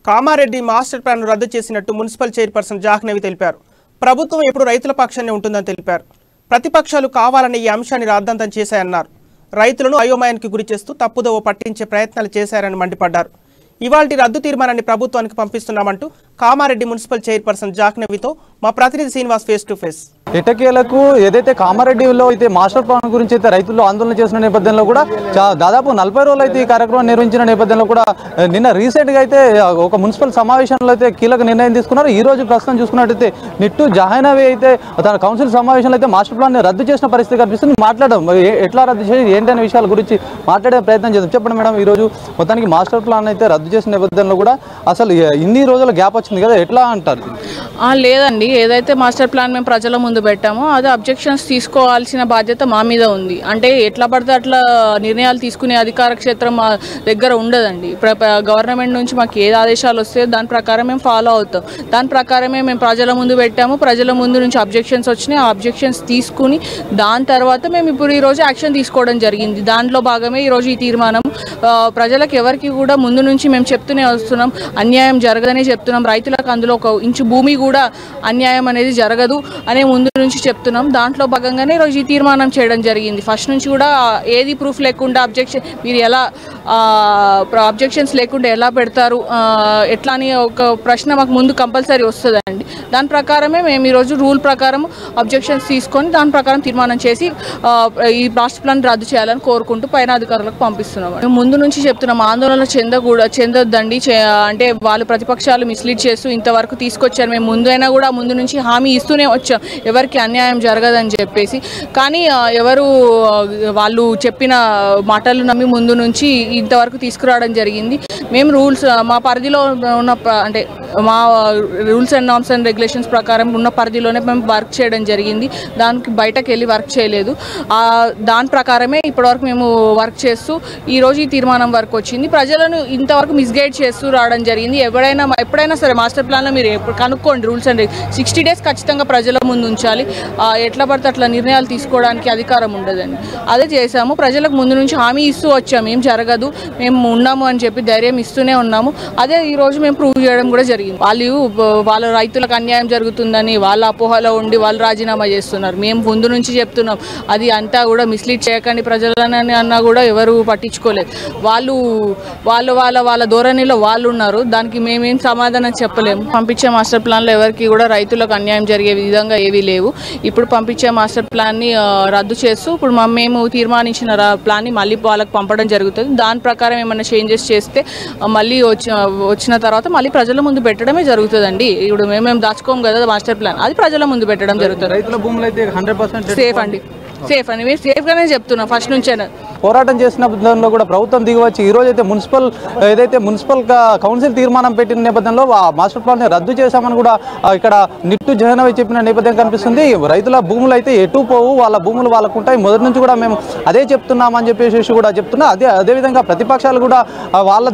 Kamareddy master plan రద్దు చేసినట్టు municipal chairperson Jahnavi తెలిపారు. ప్రభుత్వం ఎప్పుడు రైతుల పక్షానే ఉంటుందని తెలిపారు. ప్రతిపక్షాలు కావాలని ఈ అంశాన్ని రాద్ధాంతం చేశాయన్నారు. రైతులను అయోమయానికి గురిచేస్తూ తప్పుదోవ పట్టించే ప్రయత్నాలు చేశారని మండిపడ్డారు. ఇవాల్టి రద్దు తీర్మానాన్ని ప్రభుత్వానికి పంపిస్తున్నామంటూ కామారెడ్డి మున్సిపల్ చైర్పర్సన్ జాహ్నవితో మా ప్రతినిధి శ్రీనివాస్ ఫేస్ టు ఫేస్. ఎటకేలకు ఏదైతే కామారెడ్డిలో అయితే మాస్టర్ ప్లాన్ గురించి అయితే రైతులు ఆందోళన చేసిన నేపథ్యంలో కూడా దాదాపు 40 రోజులు అయితే ఈ కార్యక్రమం నిర్వహించిన నేపథ్యంలో కూడా నిన్న రీసెంట్గా అయితే ఒక మున్సిపల్ సమావేశంలో అయితే కీలక నిర్ణయం తీసుకున్నారు. ఈ రోజు ప్రస్తుతం చూసుకున్నట్టయితే నిట్టు జాహ్నవి అయితే తన కౌన్సిల్ సమావేశంలో అయితే మాస్టర్ ప్లాన్ రద్దు చేసిన పరిస్థితి కనిపిస్తుంది. మాట్లాడడం ఎట్లా రద్దు చేసి ఏంటనే విషయాల గురించి మాట్లాడే ప్రయత్నం చేద్దాం. చెప్పండి మేడం, ఈరోజు మొత్తానికి మాస్టర్ ప్లాన్ అయితే రద్దు చేసిన నేపథ్యంలో కూడా అసలు ఇన్ని రోజుల గ్యాప్ వచ్చింది కదా, ఎట్లా అంటారు? లేదండి, ఏదైతే మాస్టర్ ప్లాన్ మేము ప్రజల ముందు పెట్టామో అది అబ్జెక్షన్స్ తీసుకోవాల్సిన బాధ్యత మా మీద ఉంది. అంటే ఎట్లా పడితే అట్లా నిర్ణయాలు తీసుకునే అధికార క్షేత్రం మా దగ్గర ఉండదండి. గవర్నమెంట్ నుంచి మాకు ఏ ఆదేశాలు వస్తే దాని ప్రకారం మేము ఫాలో అవుతాం. దాని ప్రకారమే మేము ప్రజల ముందు పెట్టాము. ప్రజల ముందు నుంచి అబ్జెక్షన్స్ వచ్చినాయి. ఆ అబ్జెక్షన్స్ తీసుకుని దాని తర్వాత మేము ఇప్పుడు ఈరోజు యాక్షన్ తీసుకోవడం జరిగింది. దాంట్లో భాగమే ఈరోజు ఈ తీర్మానం. ప్రజలకు ఎవరికి కూడా ముందు నుంచి మేము చెప్తూనే వస్తున్నాం, అన్యాయం జరగదనే చెప్తున్నాం. రైతులకు అందులో ఒక ఇంచు భూమి కూడా అన్యాయం అనేది జరగదు అనే ముందు నుంచి చెప్తున్నాం. దాంట్లో భాగంగానే ఈరోజు ఈ తీర్మానం చేయడం జరిగింది. ఫస్ట్ నుంచి కూడా ఏది ప్రూఫ్ లేకుండా మీరు ఎలా అబ్జెక్షన్స్ లేకుండా ఎలా పెడతారు, ఎట్లా అని ఒక ప్రశ్న మాకు ముందు కంపల్సరీ వస్తుందండి. దాని ప్రకారమే మేము ఈరోజు రూల్ ప్రకారం అబ్జెక్షన్స్ తీసుకొని దాని ప్రకారం తీర్మానం చేసి ఈ మాస్టర్ ప్లాన్ రద్దు చేయాలని కోరుకుంటూ పైన అధికారులకు పంపిస్తున్నాం. మేము ముందు నుంచి చెప్తున్నాం, ఆందోళన చెందొద్దండి. అంటే వాళ్ళు ప్రతిపక్షాలు మిస్లీడ్ చేస్తూ ఇంతవరకు తీసుకొచ్చారు. మేము ముందు నుంచి హామీ ఇస్తూనే వచ్చాం ఎవరికి అన్యాయం జరగదని చెప్పేసి. కానీ ఎవరు వాళ్ళు చెప్పిన మాటలు నమ్మి ముందు నుంచి ఇంతవరకు తీసుకురావడం జరిగింది. మేము రూల్స్ మా పరిధిలో ఉన్న అంటే మా rules and norms and regulations ప్రకారం ఉన్న పరిధిలోనే మేము వర్క్ చేయడం జరిగింది. దానికి బయటకు వెళ్ళి వర్క్ చేయలేదు. దాని ప్రకారమే ఇప్పటివరకు మేము వర్క్ చేస్తూ ఈరోజు ఈ తీర్మానం వరకు వచ్చింది. ప్రజలను ఇంతవరకు మిస్గైడ్ చేస్తూ రావడం జరిగింది. ఎప్పుడైనా సరే మాస్టర్ ప్లాన్లో మీరు ఎప్పుడు కనుక్కోండి, రూల్స్ అండ్ 60 days ఖచ్చితంగా ప్రజల ముందు ఉంచాలి. ఎట్లా పడితే అట్లా నిర్ణయాలు తీసుకోవడానికి అధికారం ఉండదండి. అదే చేశాము. ప్రజలకు ముందు నుంచి హామీ ఇస్తూ వచ్చాము, ఏం జరగదు, మేము ఉన్నాము అని చెప్పి ధైర్యం ఇస్తూనే ఉన్నాము. అదే ఈరోజు మేము ప్రూవ్ చేయడం కూడా జరిగింది. వాళ్ళ రైతులకు అన్యాయం జరుగుతుందని వాళ్ళ అపోహలో ఉండి వాళ్ళు రాజీనామా చేస్తున్నారు. మేము ముందు నుంచి చెప్తున్నాం అది అంతా కూడా మిస్లీడ్ చేయకండి ప్రజలని అన్నా కూడా ఎవరు పట్టించుకోలేదు. వాళ్ళ ధోరణిలో వాళ్ళు ఉన్నారు. దానికి మేమేం సమాధానం చెప్పలేము. పంపించే మాస్టర్ ప్లాన్లో ఎవరికి కూడా రైతులకు అన్యాయం జరిగే విధంగా ఏవీ లేవు. ఇప్పుడు పంపించే మాస్టర్ ప్లాన్ని రద్దు చేస్తూ ఇప్పుడు మేము తీర్మానించిన ప్లాన్ని మళ్ళీ వాళ్ళకి పంపడం జరుగుతుంది. దాని ప్రకారం ఏమైనా చేంజెస్ చేస్తే మళ్ళీ వచ్చిన తర్వాత మళ్ళీ ప్రజల ముందు పెట్టడమే జరుగుతుందండి. ఇప్పుడు మేము దాచుకోము కదా మాస్టర్ ప్లాన్, అది ప్రజల ముందు పెట్టడం జరుగుతుంది. రైతుల భూములు అయితే 100% సేఫ్ అండి, సేఫ్ అని మేము సేఫ్గానే చెప్తున్నాం ఫస్ట్ నుంచే. పోరాటం చేసిన దానిలో కూడా ప్రభుత్వం దిగివచ్చి ఈరోజు అయితే మున్సిపల్ కౌన్సిల్ తీర్మానం పెట్టిన నేపథ్యంలో మాస్టర్ ప్లాన్ రద్దు చేశామని కూడా ఇక్కడ నిట్టు జాహ్నవి చెప్పిన నేపథ్యం కనిపిస్తుంది. రైతుల భూములు అయితే ఎటు పోవు, వాళ్ళ భూములు వాళ్ళకు ఉంటాయి. మొదటి నుంచి కూడా మేము అదే చెప్తున్నామని చెప్పేసి కూడా చెప్తున్నా. అదేవిధంగా ప్రతిపక్షాలు కూడా వాళ్ళ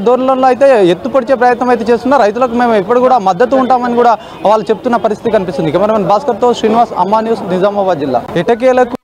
ధోరణిలో అయితే ఎత్తుపడిచే ప్రయత్నం అయితే చేస్తున్నారు. రైతులకు మేము ఎప్పుడు కూడా మద్దతు ఉంటామని కూడా వాళ్ళు చెప్తున్న పరిస్థితి కనిపిస్తుంది. కెమెరామెన్ భాస్కర్తో శ్రీనివాస్, అమ్మా న్యూస్, నిజామాబాద్ జిల్లా. ఎటకేలకు